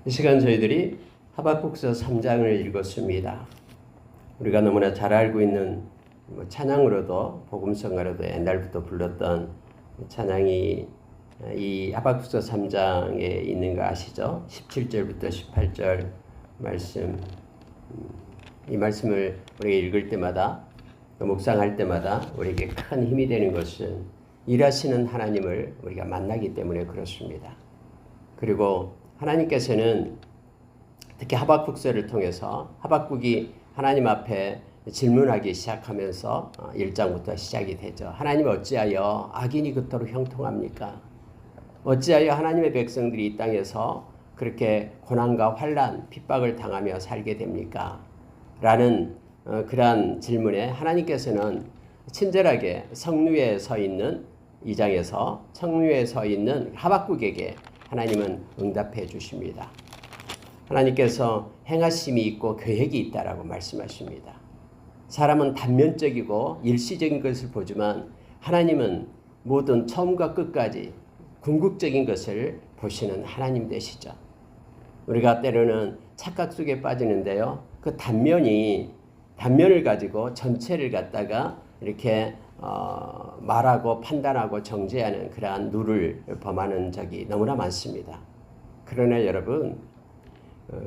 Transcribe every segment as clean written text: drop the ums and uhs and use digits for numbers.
이 시간 저희들이 하박국서 3장을 읽었습니다. 우리가 너무나 잘 알고 있는 찬양으로도 복음성가로도 옛날부터 불렀던 찬양이 이 하박국서 3장에 있는 거 아시죠? 17절부터 18절 말씀, 이 말씀을 우리가 읽을 때마다 묵상할 때마다 우리에게 큰 힘이 되는 것은 일하시는 하나님을 우리가 만나기 때문에 그렇습니다. 그리고 하나님께서는 특히 하박국서를 통해서 하박국이 하나님 앞에 질문하기 시작하면서 1장부터 시작이 되죠. 하나님 어찌하여 악인이 그토록 형통합니까? 어찌하여 하나님의 백성들이 이 땅에서 그렇게 고난과 환난, 핍박을 당하며 살게 됩니까? 라는 그러한 질문에 하나님께서는 친절하게 성류에 서 있는 2장에서 성류에 서 있는 하박국에게 하나님은 응답해 주십니다. 하나님께서 행하심이 있고 계획이 있다라고 말씀하십니다. 사람은 단면적이고 일시적인 것을 보지만 하나님은 모든 처음과 끝까지 궁극적인 것을 보시는 하나님 되시죠. 우리가 때로는 착각 속에 빠지는데요. 그 단면을 가지고 전체를 갖다가 이렇게 말하고 판단하고 정죄하는 그러한 누를 범하는 적이 너무나 많습니다. 그러나 여러분,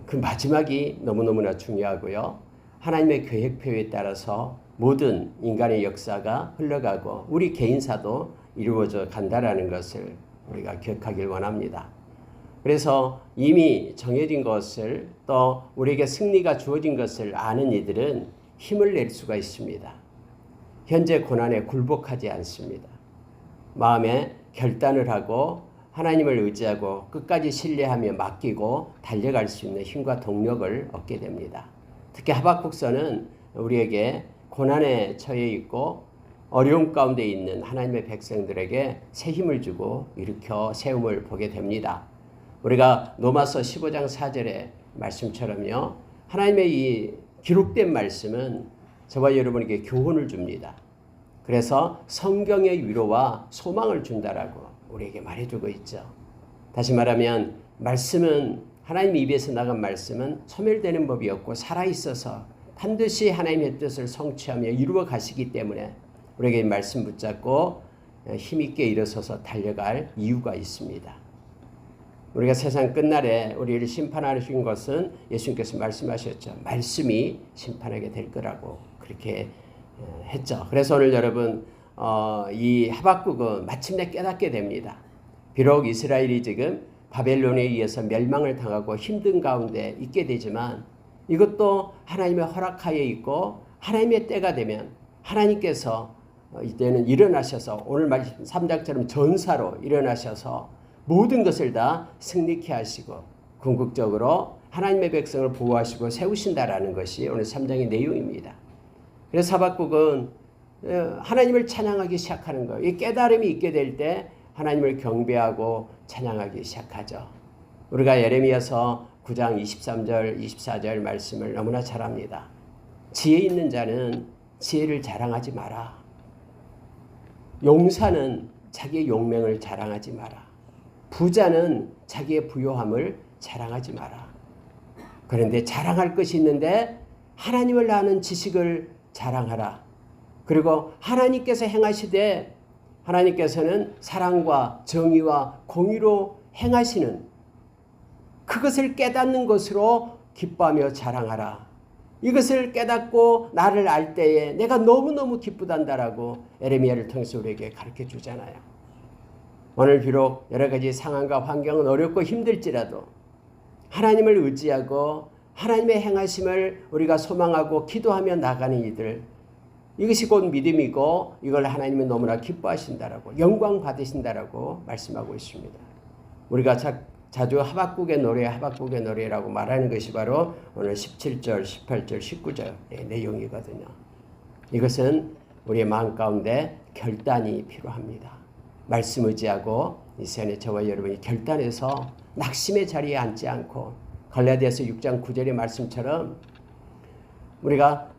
그 마지막이 너무너무나 중요하고요. 하나님의 계획표에 따라서 모든 인간의 역사가 흘러가고 우리 개인사도 이루어져 간다라는 것을 우리가 기억하길 원합니다. 그래서 이미 정해진 것을 또 우리에게 승리가 주어진 것을 아는 이들은 힘을 낼 수가 있습니다. 현재 고난에 굴복하지 않습니다. 마음에 결단을 하고 하나님을 의지하고 끝까지 신뢰하며 맡기고 달려갈 수 있는 힘과 동력을 얻게 됩니다. 특히 하박국서는 우리에게 고난에 처해 있고 어려움 가운데 있는 하나님의 백성들에게 새 힘을 주고 일으켜 세움을 보게 됩니다. 우리가 로마서 15장 4절의 말씀처럼요. 하나님의 이 기록된 말씀은 저와 여러분에게 교훈을 줍니다. 그래서 성경의 위로와 소망을 준다라고 우리에게 말해주고 있죠. 다시 말하면 말씀은 하나님 입에서 나간 말씀은 소멸되는 법이 없고 살아있어서 반드시 하나님의 뜻을 성취하며 이루어 가시기 때문에 우리에게 말씀 붙잡고 힘있게 일어서서 달려갈 이유가 있습니다. 우리가 세상 끝날에 우리를 심판하신 것은 예수님께서 말씀하셨죠. 말씀이 심판하게 될 거라고 그렇게 했죠. 그래서 오늘 여러분 이 하박국은 마침내 깨닫게 됩니다. 비록 이스라엘이 지금 바벨론에 의해서 멸망을 당하고 힘든 가운데 있게 되지만 이것도 하나님의 허락하에 있고 하나님의 때가 되면 하나님께서 이때는 일어나셔서 오늘 말씀 3장처럼 전사로 일어나셔서 모든 것을 다 승리케 하시고 궁극적으로 하나님의 백성을 보호하시고 세우신다라는 것이 오늘 3장의 내용입니다. 그래서 하박국은 하나님을 찬양하기 시작하는 거예요. 이 깨달음이 있게 될 때 하나님을 경배하고 찬양하기 시작하죠. 우리가 예레미야서 9장 23절 24절 말씀을 너무나 잘 압니다. 지혜 있는 자는 지혜를 자랑하지 마라. 용사는 자기의 용맹을 자랑하지 마라. 부자는 자기의 부요함을 자랑하지 마라. 그런데 자랑할 것이 있는데 하나님을 아는 지식을 자랑하라. 그리고 하나님께서 행하시되 하나님께서는 사랑과 정의와 공의로 행하시는 그것을 깨닫는 것으로 기뻐하며 자랑하라. 이것을 깨닫고 나를 알 때에 내가 너무너무 기쁘단다라고 예레미야를 통해서 우리에게 가르쳐 주잖아요. 오늘 비록 여러 가지 상황과 환경은 어렵고 힘들지라도 하나님을 의지하고 하나님의 행하심을 우리가 소망하고 기도하며 나가는 이들, 이것이 곧 믿음이고 이걸 하나님은 너무나 기뻐하신다라고 영광 받으신다라고 말씀하고 있습니다. 우리가 자주 하박국의 노래라고 말하는 것이 바로 오늘 17절, 18절, 19절의 내용이거든요. 이것은 우리의 마음 가운데 결단이 필요합니다. 말씀 의지하고 이 시간에 저와 여러분이 결단해서 낙심의 자리에 앉지 않고 갈라디아서 6장 9절의 말씀처럼 우리가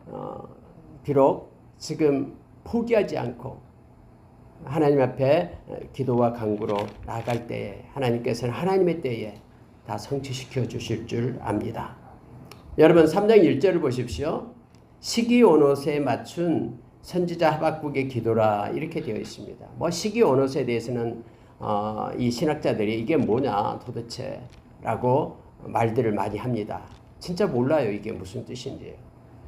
비록 지금 포기하지 않고 하나님 앞에 기도와 간구로 나아갈 때에 하나님께서는 하나님의 때에 다 성취시켜 주실 줄 압니다. 여러분 3장 1절을 보십시오. 시기 온옷에 맞춘 선지자 하박국의 기도라 이렇게 되어 있습니다. 뭐 시기 온옷에 대해서는 이 신학자들이 이게 뭐냐 도대체 라고 말들을 많이 합니다. 진짜 몰라요 이게 무슨 뜻인지.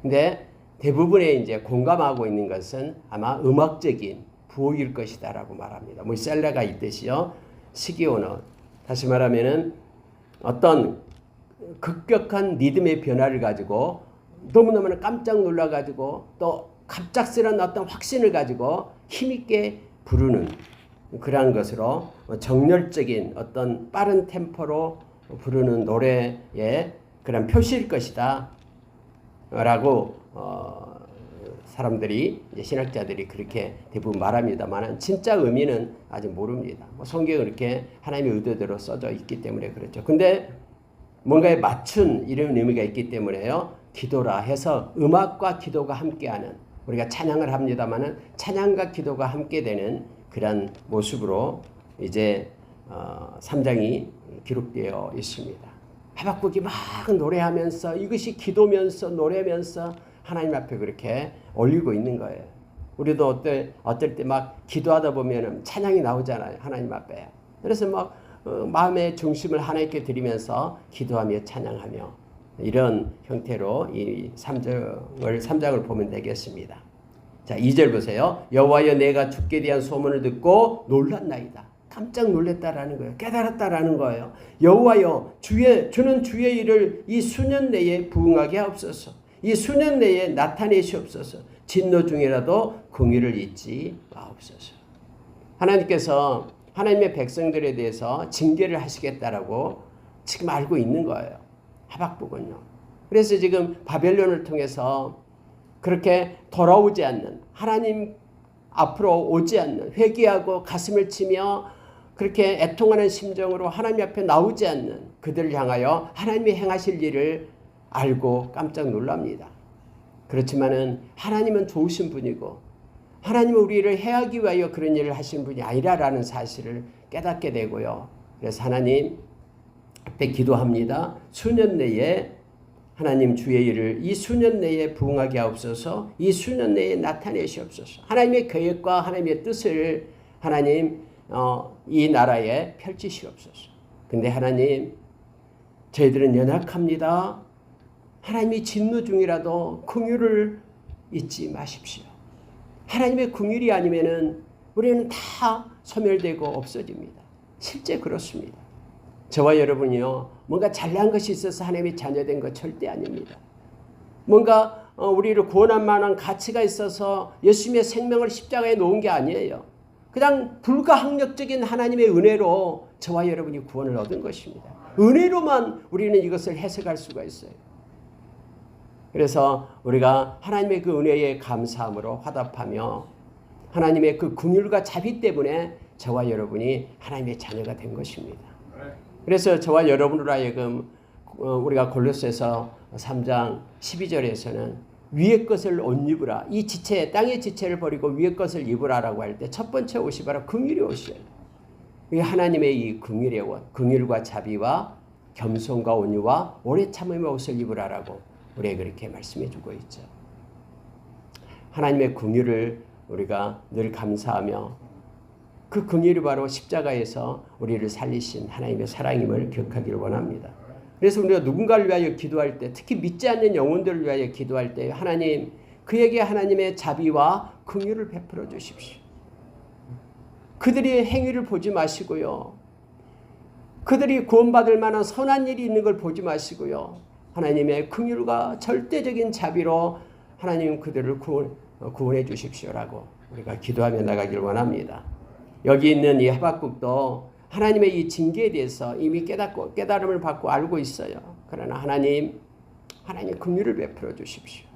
근데 대부분의 이제 공감하고 있는 것은 아마 음악적인 부호일 것이다라고 말합니다. 뭐 셀레가 있듯이요. 시기 온옷. 다시 말하면은 어떤 급격한 리듬의 변화를 가지고 너무너무 깜짝 놀라가지고 또 갑작스러운 어떤 확신을 가지고 힘있게 부르는 그러한 것으로 정열적인 어떤 빠른 템포로 부르는 노래의 그런 표시일 것이다 라고 사람들이 이제 신학자들이 그렇게 대부분 말합니다만 진짜 의미는 아직 모릅니다. 성경은 이렇게 하나님의 의도대로 써져 있기 때문에 그렇죠. 근데 뭔가에 맞춘 이런 의미가 있기 때문에요. 기도라 해서 음악과 기도가 함께하는 우리가 찬양을 합니다만은 찬양과 기도가 함께 되는 그런 모습으로 이제 3장이 기록되어 있습니다. 하박국이 막 노래하면서 이것이 기도면서 노래면서 하나님 앞에 그렇게 올리고 있는 거예요. 우리도 어떨 때 막 기도하다 보면 찬양이 나오잖아요. 하나님 앞에. 그래서 막 마음의 중심을 하나님께 드리면서 기도하며 찬양하며 이런 형태로 이 3장을 보면 되겠습니다. 자, 2절 보세요. 여호와여 내가 주께 대한 소문을 듣고 놀랐나이다. 깜짝 놀랐다라는 거예요. 깨달았다라는 거예요. 여호와여 주는 주의 일을 이 수년 내에 부응하게 하옵소서. 이 수년 내에 나타내시옵소서. 진노 중이라도 공의를 잊지 마옵소서. 하나님께서 하나님의 백성들에 대해서 징계를 하시겠다라고 지금 알고 있는 거예요. 하박국은요. 그래서 지금 바벨론을 통해서 그렇게 돌아오지 않는 하나님 앞으로 오지 않는 회개하고 가슴을 치며 그렇게 애통하는 심정으로 하나님 앞에 나오지 않는 그들을 향하여 하나님이 행하실 일을 알고 깜짝 놀랍니다. 그렇지만은 하나님은 좋으신 분이고 하나님은 우리를 해하기 위하여 그런 일을 하신 분이 아니라라는 사실을 깨닫게 되고요. 그래서 하나님 앞에 기도합니다. 수년 내에 하나님 주의 일을 이 수년 내에 부응하게 하옵소서. 이 수년 내에 나타내시옵소서. 하나님의 계획과 하나님의 뜻을 하나님 이 나라에 펼치시옵소서. 근데 하나님 저희들은 연약합니다. 하나님이 진노 중이라도 긍휼을 잊지 마십시오. 하나님의 긍휼이 아니면은 우리는 다 소멸되고 없어집니다. 실제 그렇습니다. 저와 여러분이요, 뭔가 잘난 것이 있어서 하나님의 자녀된 것 절대 아닙니다. 뭔가 우리를 구원할 만한 가치가 있어서 예수님의 생명을 십자가에 놓은 게 아니에요. 그냥 불가항력적인 하나님의 은혜로 저와 여러분이 구원을 얻은 것입니다. 은혜로만 우리는 이것을 해석할 수가 있어요. 그래서 우리가 하나님의 그 은혜에 감사함으로 화답하며 하나님의 그 긍휼과 자비 때문에 저와 여러분이 하나님의 자녀가 된 것입니다. 그래서 저와 여러분으로 하여금 우리가 골로새서 3장 12절에서는 위의 것을 옷 입으라. 이 지체, 땅의 지체를 버리고 위의 것을 입으라라고 할 때 첫 번째 옷이 바로 긍휼의 옷이에요. 이 하나님의 이 긍휼의 옷, 긍휼과 자비와 겸손과 온유와 오래 참음의 옷을 입으라라고 우리에게 그렇게 말씀해 주고 있죠. 하나님의 긍휼을 우리가 늘 감사하며 그 긍휼이 바로 십자가에서 우리를 살리신 하나님의 사랑임을 기억하기를 원합니다. 그래서 우리가 누군가를 위하여 기도할 때, 특히 믿지 않는 영혼들을 위하여 기도할 때 하나님, 그에게 하나님의 자비와 긍휼을 베풀어 주십시오. 그들의 행위를 보지 마시고요. 그들이 구원받을 만한 선한 일이 있는 걸 보지 마시고요. 하나님의 긍휼과 절대적인 자비로 하나님 그들을 구원해 주십시오라고 우리가 기도하며 나가길 원합니다. 여기 있는 이 하박국도 하나님의 이 징계에 대해서 이미 깨달음을 받고 알고 있어요. 그러나 하나님 긍휼을 베풀어 주십시오.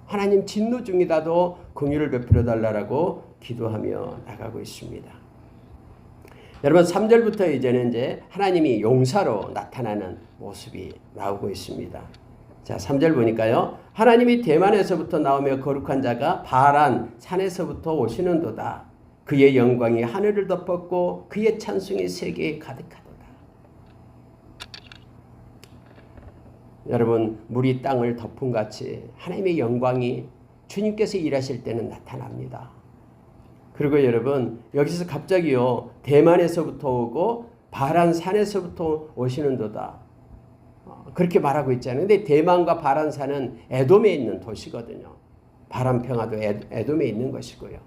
하나님 진노 중이다도 긍휼을 베풀어 달라고 기도하며 나가고 있습니다. 여러분 3절부터 이제 하나님이 용사로 나타나는 모습이 나오고 있습니다. 자, 3절 보니까요. 하나님이 대만에서부터 나오며 거룩한 자가 바란 산에서부터 오시는도다. 그의 영광이 하늘을 덮었고 그의 찬송이 세계에 가득하도다. 여러분 물이 땅을 덮음같이 하나님의 영광이 주님께서 일하실 때는 나타납니다. 그리고 여러분 여기서 갑자기요 대만에서부터 오고 바란산에서부터 오시는도다 그렇게 말하고 있잖아요. 근데 대만과 바란산은 에돔에 있는 도시거든요. 바람평화도 에돔에 있는 것이고요.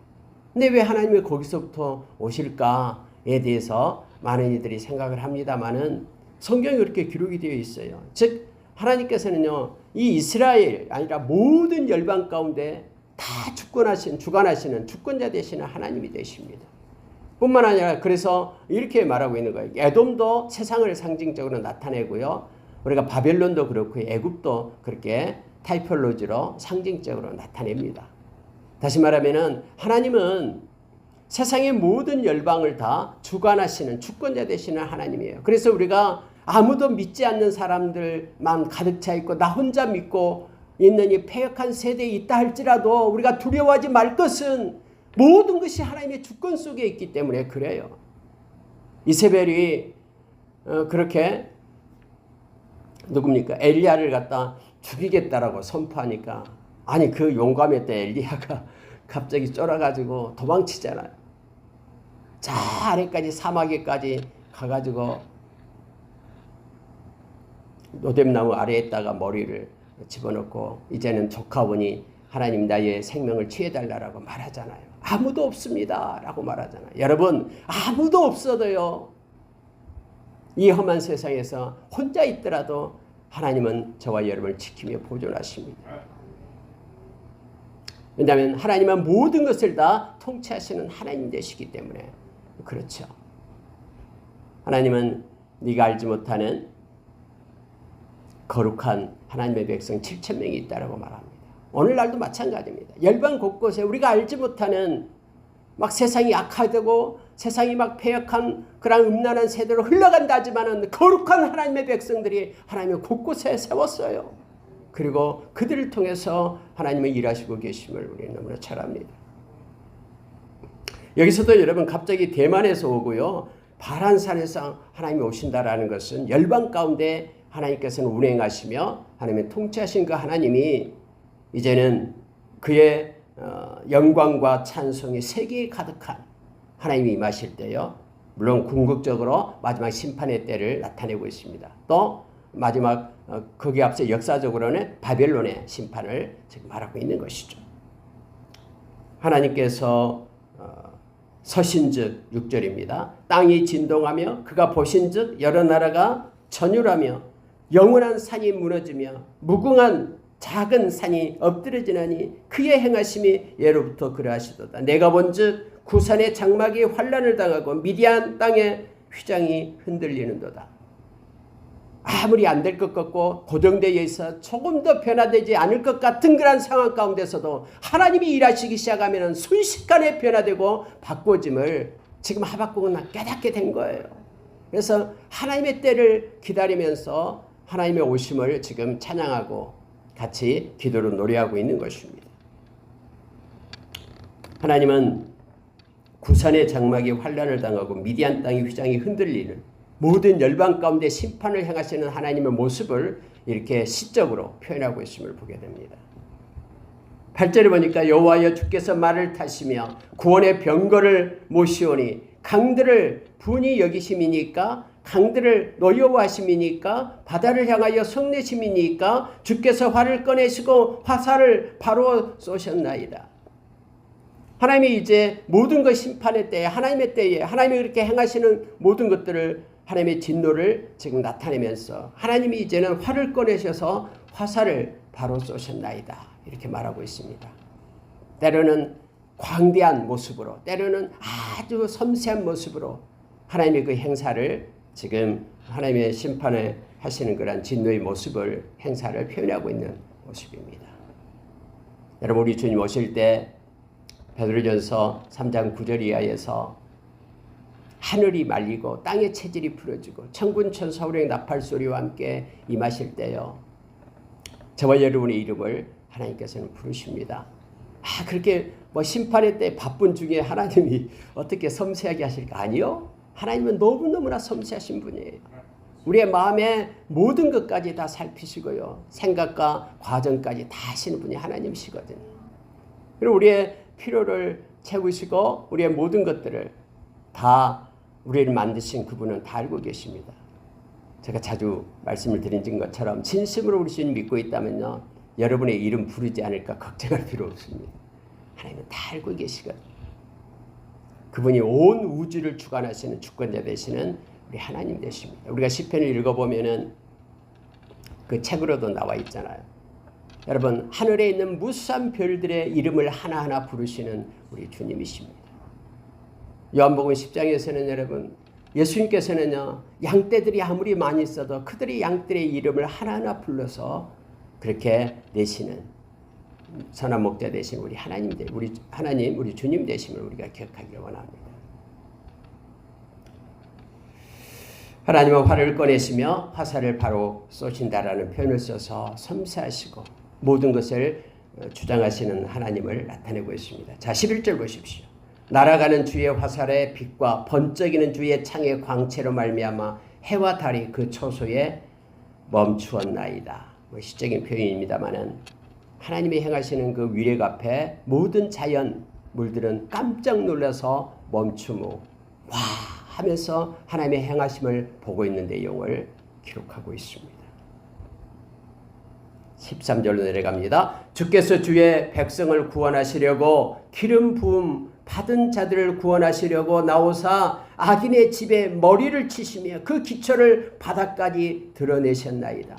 근데 왜 하나님이 거기서부터 오실까에 대해서 많은 이들이 생각을 합니다만은 성경에 그렇게 기록이 되어 있어요. 즉 하나님께서는요 이 이스라엘 아니라 모든 열방 가운데 다 주관하시는 주권자 되시는 하나님이 되십니다. 뿐만 아니라 그래서 이렇게 말하고 있는 거예요. 에돔도 세상을 상징적으로 나타내고요. 우리가 바벨론도 그렇고 애굽도 그렇게 타이폴로지로 상징적으로 나타냅니다. 다시 말하면은 하나님은 세상의 모든 열방을 다 주관하시는 주권자 되시는 하나님이에요. 그래서 우리가 아무도 믿지 않는 사람들만 가득 차 있고 나 혼자 믿고 있는 이 패역한 세대에 있다 할지라도 우리가 두려워하지 말 것은 모든 것이 하나님의 주권 속에 있기 때문에 그래요. 이세벨이 그렇게 누굽니까? 엘리야를 갖다 죽이겠다라고 선포하니까 아니 그 용감했던 엘리야가 갑자기 쫄아가지고 도망치잖아요. 자 아래까지 사마귀까지 가가지고 노뎀나무 아래에다가 머리를 집어넣고 이제는 조카오니 하나님 나의 생명을 취해달라고 말하잖아요. 아무도 없습니다 라고 말하잖아요. 여러분 아무도 없어도요 이 험한 세상에서 혼자 있더라도 하나님은 저와 여러분을 지키며 보존하십니다. 왜냐하면 하나님은 모든 것을 다 통치하시는 하나님 되시기 때문에 그렇죠. 하나님은 네가 알지 못하는 거룩한 하나님의 백성 7,000명이 있다고 말합니다. 오늘날도 마찬가지입니다. 열방 곳곳에 우리가 알지 못하는 막 세상이 악화되고 세상이 막 패역한 그런 음란한 세대로 흘러간다 하지만은 거룩한 하나님의 백성들이 하나님의 곳곳에 세웠어요. 그리고 그들을 통해서 하나님의 일하시고 계심을 우리는 너무나 잘 압니다. 여기서도 여러분 갑자기 대만에서 오고요. 바란산에서 하나님이 오신다라는 것은 열방 가운데 하나님께서는 운행하시며 하나님의 통치하신 그 하나님이 이제는 그의 영광과 찬송이 세계에 가득한 하나님이 임하실 때요. 물론 궁극적으로 마지막 심판의 때를 나타내고 있습니다. 또 마지막 거기에 앞서 역사적으로는 바벨론의 심판을 지금 말하고 있는 것이죠. 하나님께서 서신즉 6절입니다. 땅이 진동하며 그가 보신즉 여러 나라가 전율하며 영원한 산이 무너지며 무궁한 작은 산이 엎드러지나니 그의 행하심이 예로부터 그러하시도다. 내가 본즉 구산의 장막이 환란을 당하고 미디안 땅의 휘장이 흔들리는도다. 아무리 안 될 것 같고 고정되어 있어 조금 더 변화되지 않을 것 같은 그런 상황 가운데서도 하나님이 일하시기 시작하면 순식간에 변화되고 바꿔짐을 지금 하박국은 깨닫게 된 거예요. 그래서 하나님의 때를 기다리면서 하나님의 오심을 지금 찬양하고 같이 기도로 노래하고 있는 것입니다. 하나님은 구산의 장막이 환란을 당하고 미디안 땅의 휘장이 흔들리는 모든 열방 가운데 심판을 행하시는 하나님의 모습을 이렇게 시적으로 표현하고 있음을 보게 됩니다. 8절에 보니까 여호와여 주께서 말을 타시며 구원의 병거를 모시오니 강들을 분이 여기심이니까 강들을 노여워하심이니까 바다를 향하여 성내심이니까 주께서 활을 꺼내시고 화살을 바로 쏘셨나이다. 하나님이 이제 모든 것 심판의 때에 하나님의 때에 하나님이 그렇게 행하시는 모든 것들을 하나님의 진노를 지금 나타내면서 하나님이 이제는 활을 꺼내셔서 화살을 바로 쏘셨나이다 이렇게 말하고 있습니다. 때로는 광대한 모습으로 때로는 아주 섬세한 모습으로 하나님의 그 행사를 지금 하나님의 심판을 하시는 그런 진노의 모습을 행사를 표현하고 있는 모습입니다. 여러분 우리 주님 오실 때 베드로전서 3장 9절 이하에서 하늘이 말리고 땅의 체질이 풀어지고 천군 천사 우령 나팔 소리와 함께 임하실 때요. 저와 여러분의 이름을 하나님께서는 부르십니다. 그렇게 뭐 심판의 때 바쁜 중에 하나님이 어떻게 섬세하게 하실까? 아니요. 하나님은 너무너무나 섬세하신 분이에요. 우리의 마음의 모든 것까지 다 살피시고요. 생각과 과정까지 다 하시는 분이 하나님이시거든요. 그리고 우리의 필요를 채우시고 우리의 모든 것들을 다 우리를 만드신 그분은 다 알고 계십니다. 제가 자주 말씀을 드린 것처럼 진심으로 우리 주님 믿고 있다면요. 여러분의 이름 부르지 않을까 걱정할 필요 없습니다. 하나님은 다 알고 계시거든요. 그분이 온 우주를 주관하시는 주권자 되시는 우리 하나님 되십니다. 우리가 시편을 읽어보면은 그 책으로도 나와 있잖아요. 여러분 하늘에 있는 무수한 별들의 이름을 하나하나 부르시는 우리 주님이십니다. 요한복음 10장에서는 여러분 예수님께서는요 양떼들이 아무리 많이 있어도 그들이 양떼의 이름을 하나하나 불러서 그렇게 내시는 선한 목자 되신 우리 하나님, 우리 하나님, 우리 주님 되심을 우리가 기억하기를 원합니다. 하나님은 활을 꺼내시며 화살을 바로 쏘신다라는 표현을 써서 섬세하시고 모든 것을 주장하시는 하나님을 나타내고 있습니다. 자, 11절 보십시오. 날아가는 주의 화살의 빛과 번쩍이는 주의 창의 광채로 말미암아 해와 달이 그 초소에 멈추었나이다. 시적인 표현입니다만은 하나님이 행하시는 그 위력 앞에 모든 자연물들은 깜짝 놀라서 멈추고 와 하면서 하나님의 행하심을 보고 있는 내용을 기록하고 있습니다. 13절로 내려갑니다. 주께서 주의 백성을 구원하시려고 기름 부음 받은 자들을 구원하시려고 나오사 악인의 집에 머리를 치시며 그 기초를 바닥까지 드러내셨나이다.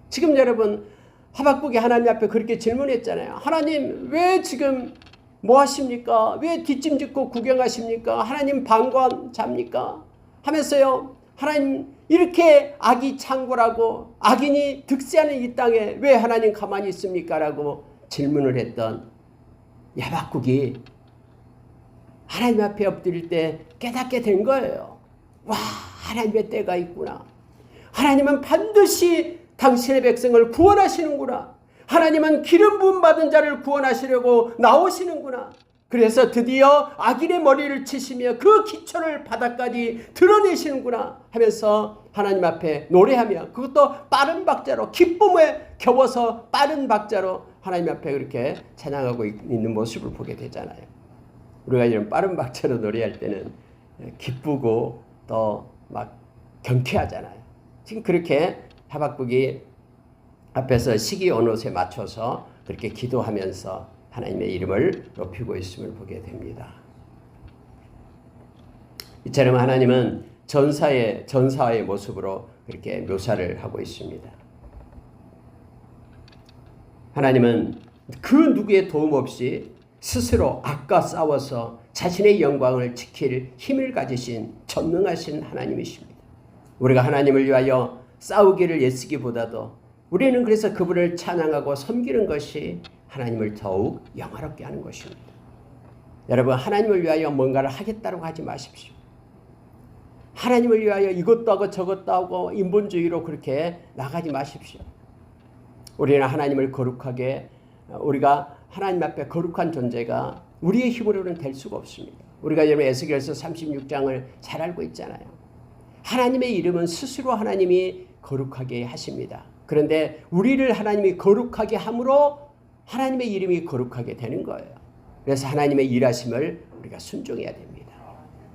지금 여러분 하박국이 하나님 앞에 그렇게 질문했잖아요. 하나님 왜 지금 뭐 하십니까? 왜 뒷짐짓고 구경하십니까? 하나님 방관 잡니까? 하면서요. 하나님 이렇게 악이 창궐하고 악인이 득세하는 이 땅에 왜 하나님 가만히 있습니까? 라고 질문을 했던 하박국이 하나님 앞에 엎드릴 때 깨닫게 된 거예요. 와, 하나님의 때가 있구나. 하나님은 반드시 당신의 백성을 구원하시는구나. 하나님은 기름 부음 받은 자를 구원하시려고 나오시는구나. 그래서 드디어 악인의 머리를 치시며 그 기초를 바닥까지 드러내시는구나 하면서 하나님 앞에 노래하며 그것도 빠른 박자로 기쁨에 겨워서 빠른 박자로 하나님 앞에 그렇게 찬양하고 있는 모습을 보게 되잖아요. 우리가 이런 빠른 박자로 노래할 때는 기쁘고 또 막 경쾌하잖아요. 지금 그렇게 하박국이 앞에서 시기온옷에 맞춰서 그렇게 기도하면서 하나님의 이름을 높이고 있음을 보게 됩니다. 이처럼 하나님은 전사의 모습으로 그렇게 묘사를 하고 있습니다. 하나님은 그 누구의 도움 없이 스스로 악과 싸워서 자신의 영광을 지킬 힘을 가지신 전능하신 하나님이십니다. 우리가 하나님을 위하여 싸우기를 애쓰기보다도 우리는 그래서 그분을 찬양하고 섬기는 것이 하나님을 더욱 영화롭게 하는 것입니다. 여러분 하나님을 위하여 뭔가를 하겠다고 하지 마십시오. 하나님을 위하여 이것도 하고 저것도 하고 인본주의로 그렇게 나가지 마십시오. 우리는 하나님을 거룩하게 우리가 하나님 앞에 거룩한 존재가 우리의 힘으로는 될 수가 없습니다. 우리가 여러분 에스겔서 36장을 잘 알고 있잖아요. 하나님의 이름은 스스로 하나님이 거룩하게 하십니다. 그런데 우리를 하나님이 거룩하게 함으로 하나님의 이름이 거룩하게 되는 거예요. 그래서 하나님의 일하심을 우리가 순종해야 됩니다.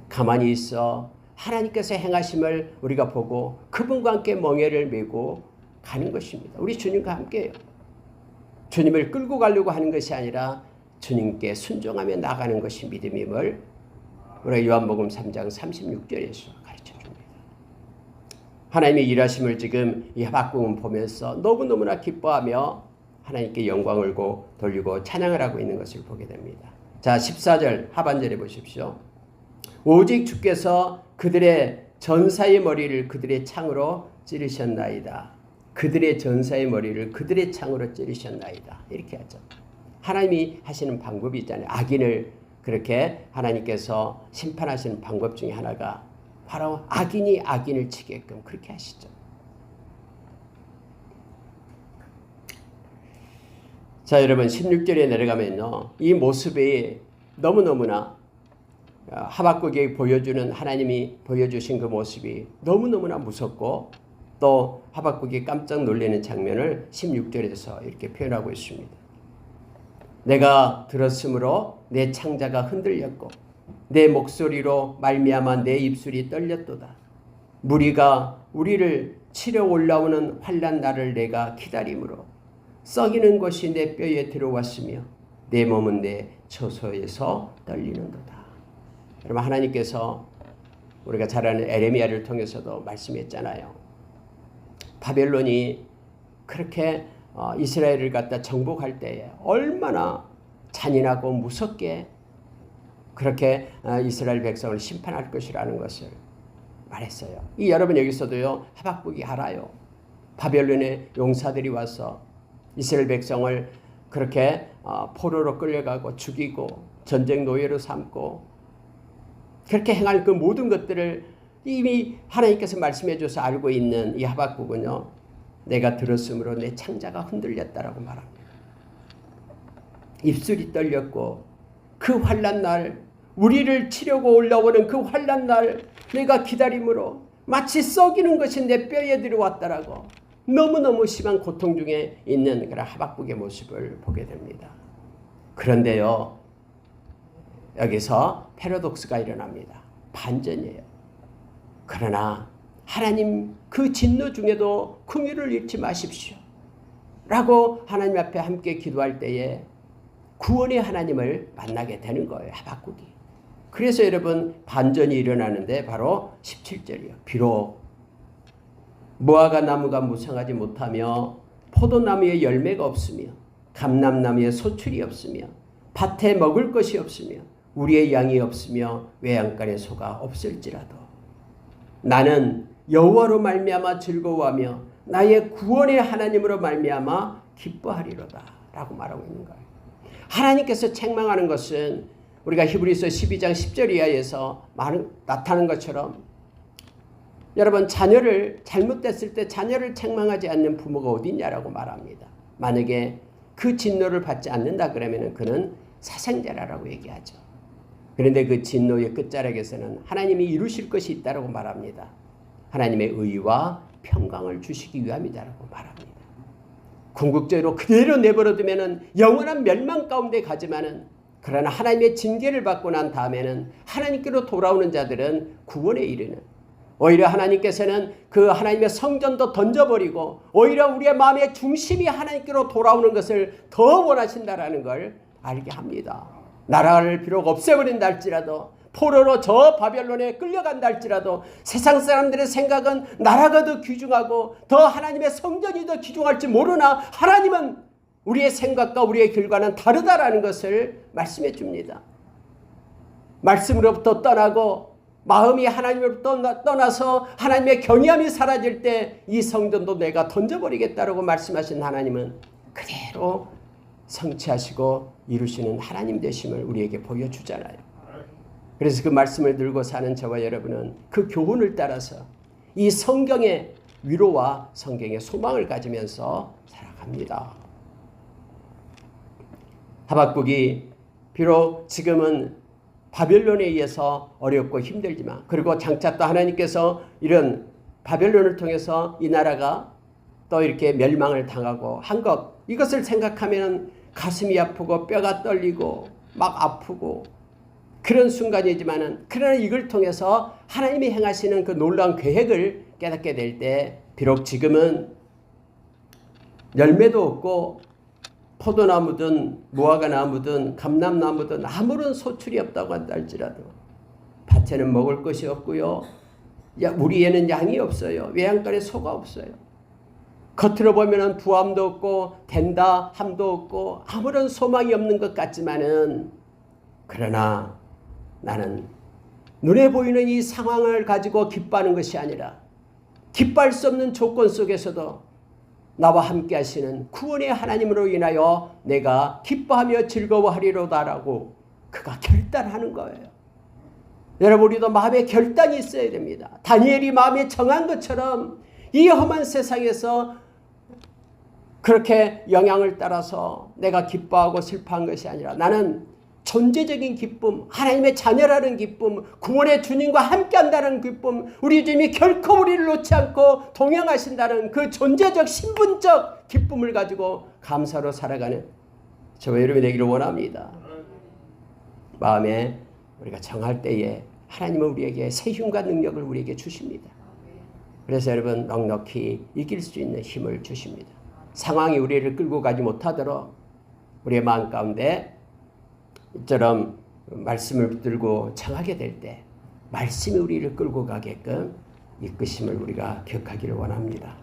가만히 있어 하나님께서 행하심을 우리가 보고 그분과 함께 멍에를 메고 가는 것입니다. 우리 주님과 함께요. 주님을 끌고 가려고 하는 것이 아니라 주님께 순종하며 나가는 것이 믿음임을 우리가 요한복음 3장 36절에서 가르쳐 줍니다. 하나님의 일하심을 지금 이 하박국은 보면서 너무너무나 기뻐하며 하나님께 영광을 돌리고 찬양을 하고 있는 것을 보게 됩니다. 자, 14절 하반절에 보십시오. 오직 주께서 그들의 전사의 머리를 그들의 창으로 찌르셨나이다. 그들의 전사의 머리를 그들의 창으로 찌르셨나이다. 이렇게 하죠. 하나님이 하시는 방법이 있잖아요. 악인을 그렇게 하나님께서 심판하시는 방법 중에 하나가 바로 악인이 악인을 치게끔 그렇게 하시죠. 자, 여러분 16절에 내려가면요. 이 모습이 너무너무나 하박국이 보여주는 하나님이 보여주신 그 모습이 너무너무나 무섭고 또 하박국이 깜짝 놀라는 장면을 16절에서 이렇게 표현하고 있습니다. 내가 들었으므로 내 창자가 흔들렸고 내 목소리로 말미암아 내 입술이 떨렸도다. 무리가 우리를 치러 올라오는 환난 날을 내가 기다림으로 썩이는 것이 내 뼈에 들어왔으며 내 몸은 내 처소에서 떨리는도다. 여러분, 하나님께서 우리가 잘 아는 에레미야를 통해서도 말씀했잖아요. 바벨론이 그렇게 이스라엘을 갖다 정복할 때에 얼마나 잔인하고 무섭게 그렇게 이스라엘 백성을 심판할 것이라는 것을 말했어요. 여러분, 여기서도요, 하박국이 알아요. 바벨론의 용사들이 와서 이스라엘 백성을 그렇게 포로로 끌려가고 죽이고 전쟁 노예로 삼고 그렇게 행할 그 모든 것들을 이미 하나님께서 말씀해 줘서 알고 있는 이 하박국은요, 내가 들었으므로 내 창자가 흔들렸다라고 말합니다. 입술이 떨렸고 그 환난 날, 우리를 치려고 올라오는 그 환난 날 내가 기다림으로 마치 썩이는 것이 내 뼈에 들어왔다라고 너무너무 심한 고통 중에 있는 그런 하박국의 모습을 보게 됩니다. 그런데요, 여기서 패러독스가 일어납니다. 반전이에요. 그러나 하나님 그 진노 중에도 긍휼을 잃지 마십시오 라고 하나님 앞에 함께 기도할 때에 구원의 하나님을 만나게 되는 거예요, 하박국이. 그래서 여러분, 반전이 일어나는데 바로 17절이요. 비록 무화과 나무가 무성하지 못하며 포도나무에 열매가 없으며 감람나무에 소출이 없으며 밭에 먹을 것이 없으며 우리의 양이 없으며 외양간에 소가 없을지라도 나는 여호와로 말미암아 즐거워하며 나의 구원의 하나님으로 말미암아 기뻐하리로다 라고 말하고 있는 거예요. 하나님께서 책망하는 것은 우리가 히브리서 12장 10절 이하에서 나타난 것처럼 여러분, 자녀를 잘못됐을 때 자녀를 책망하지 않는 부모가 어디 있냐라고 말합니다. 만약에 그 진노를 받지 않는다 그러면 그는 사생자라고 얘기하죠. 그런데 그 진노의 끝자락에서는 하나님이 이루실 것이 있다고 말합니다. 하나님의 의와 평강을 주시기 위함이다라고 말합니다. 궁극적으로 그대로 내버려두면 영원한 멸망 가운데 가지만은, 그러나 하나님의 징계를 받고 난 다음에는 하나님께로 돌아오는 자들은 구원에 이르는, 오히려 하나님께서는 그 하나님의 성전도 던져버리고 오히려 우리의 마음의 중심이 하나님께로 돌아오는 것을 더 원하신다라는 걸 알게 합니다. 나라를 비록 없애버린다 할지라도, 포로로 저 바벨론에 끌려간다 할지라도 세상 사람들의 생각은 나라가 더 귀중하고 더 하나님의 성전이 더 귀중할지 모르나 하나님은 우리의 생각과 우리의 결과는 다르다라는 것을 말씀해 줍니다. 말씀으로부터 떠나고 마음이 하나님으로부터 떠나서 하나님의 경외함이 사라질 때 이 성전도 내가 던져버리겠다라고 말씀하신 하나님은 그대로 성취하시고 이루시는 하나님 되심을 우리에게 보여주잖아요. 그래서 그 말씀을 들고 사는 저와 여러분은 그 교훈을 따라서 이 성경의 위로와 성경의 소망을 가지면서 살아갑니다. 하박국이 비록 지금은 바벨론에 의해서 어렵고 힘들지만, 그리고 장차 또 하나님께서 이런 바벨론을 통해서 이 나라가 또 이렇게 멸망을 당하고 한 것, 이것을 생각하면 가슴이 아프고 뼈가 떨리고 막 아프고 그런 순간이지만은, 그러나 이걸 통해서 하나님이 행하시는 그 놀라운 계획을 깨닫게 될 때, 비록 지금은 열매도 없고 포도나무든 무화과 나무든 감람나무든 아무런 소출이 없다고 한다 할지라도, 밭에는 먹을 것이 없고요, 우리에는 양이 없어요, 외양간에 소가 없어요, 겉으로 보면은 부함도 없고 된다 함도 없고 아무런 소망이 없는 것 같지만은, 그러나 나는 눈에 보이는 이 상황을 가지고 기뻐하는 것이 아니라 기뻐할 수 없는 조건 속에서도 나와 함께 하시는 구원의 하나님으로 인하여 내가 기뻐하며 즐거워하리로다라고 그가 결단하는 거예요. 여러분, 우리도 마음에 결단이 있어야 됩니다. 다니엘이 마음에 정한 것처럼 이 험한 세상에서 그렇게 영향을 따라서 내가 기뻐하고 슬퍼한 것이 아니라, 나는 존재적인 기쁨, 하나님의 자녀라는 기쁨, 구원의 주님과 함께한다는 기쁨, 우리 주님이 결코 우리를 놓지 않고 동행하신다는 그 존재적 신분적 기쁨을 가지고 감사로 살아가는 저와 여러분이 되기를 원합니다. 마음에 우리가 정할 때에 하나님은 우리에게 새 힘과 능력을 우리에게 주십니다. 그래서 여러분 넉넉히 이길 수 있는 힘을 주십니다. 상황이 우리를 끌고 가지 못하도록 우리의 마음 가운데 이처럼 말씀을 붙들고 정하게 될 때 말씀이 우리를 끌고 가게끔 이끄심을 우리가 기억하기를 원합니다.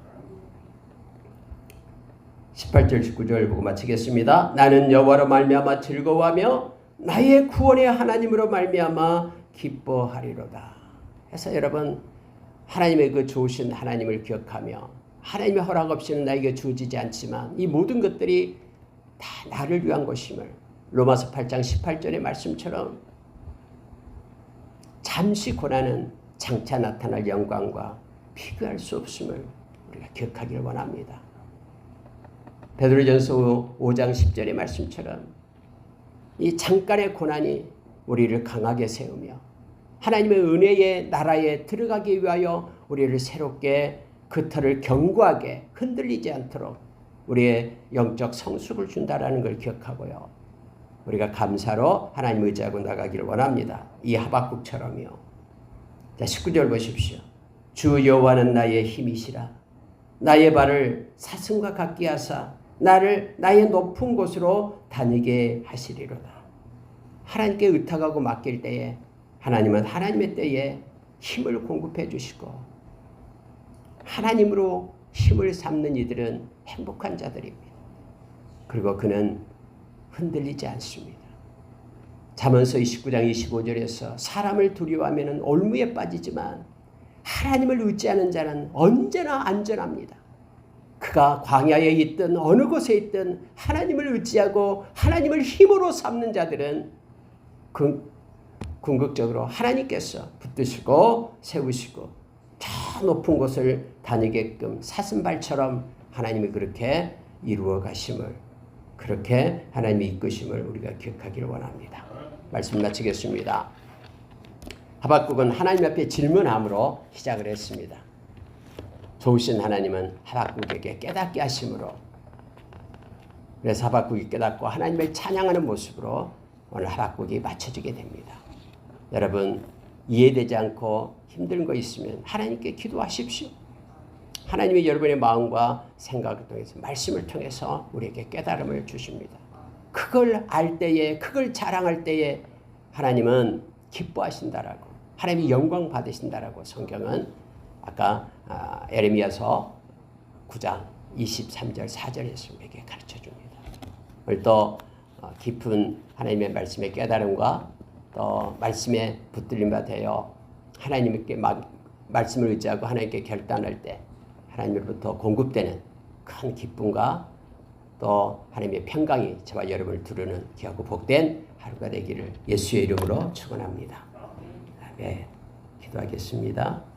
18절 19절 보고 마치겠습니다. 나는 여호와로 말미암아 즐거워하며 나의 구원의 하나님으로 말미암아 기뻐하리로다. 해서 여러분 하나님의 그 좋으신 하나님을 기억하며 하나님의 허락 없이는 나에게 주어지지 않지만 이 모든 것들이 다 나를 위한 것임을 로마서 8장 18절의 말씀처럼 잠시 고난은 장차 나타날 영광과 비교할 수 없음을 우리가 기억하기를 원합니다. 베드로전서 5장 10절의 말씀처럼 이 잠깐의 고난이 우리를 강하게 세우며 하나님의 은혜의 나라에 들어가기 위하여 우리를 새롭게 그 터를 견고하게 흔들리지 않도록 우리의 영적 성숙을 준다라는 걸 기억하고요. 우리가 감사로 하나님 의지하고 나가기를 원합니다. 이 하박국처럼요. 자, 19절 보십시오. 주 여호와는 나의 힘이시라. 나의 발을 사슴과 같게 하사 나를 나의 높은 곳으로 다니게 하시리로다. 하나님께 의탁하고 맡길 때에 하나님은 하나님의 때에 힘을 공급해 주시고 하나님으로 힘을 삼는 이들은 행복한 자들입니다. 그리고 그는 흔들리지 않습니다. 잠언서 29장 25절에서 사람을 두려워하면 올무에 빠지지만 하나님을 의지하는 자는 언제나 안전합니다. 그가 광야에 있든 어느 곳에 있든 하나님을 의지하고 하나님을 힘으로 삼는 자들은 궁극적으로 하나님께서 붙드시고 세우시고 저 높은 곳을 다니게끔 사슴발처럼 하나님이 그렇게 이루어 가심을 그렇게 하나님이 이끄심을 우리가 기억하기를 원합니다. 말씀 마치겠습니다. 하박국은 하나님 앞에 질문함으로 시작을 했습니다. 좋으신 하나님은 하박국에게 깨닫게 하심으로 그래서 하박국이 깨닫고 하나님을 찬양하는 모습으로 오늘 하박국이 맞춰지게 됩니다. 여러분 이해되지 않고 힘든 거 있으면 하나님께 기도하십시오. 하나님이 여러분의 마음과 생각을 통해서 말씀을 통해서 우리에게 깨달음을 주십니다. 그걸 알 때에 그걸 자랑할 때에 하나님은 기뻐하신다라고 하나님이 영광 받으신다라고 성경은 아까 에레미야서 9장 23절 4절에서 우리에게 가르쳐줍니다. 오늘 또 깊은 하나님의 말씀의 깨달음과 또 말씀에 붙들림 받아요. 하나님께 말씀을 의지하고 하나님께 결단할 때 하나님으로부터 공급되는 큰 기쁨과 또 하나님의 평강이 저와 여러분을 두르는 귀하고 복된 하루가 되기를 예수의 이름으로 축원합니다. 아멘. 기도하겠습니다.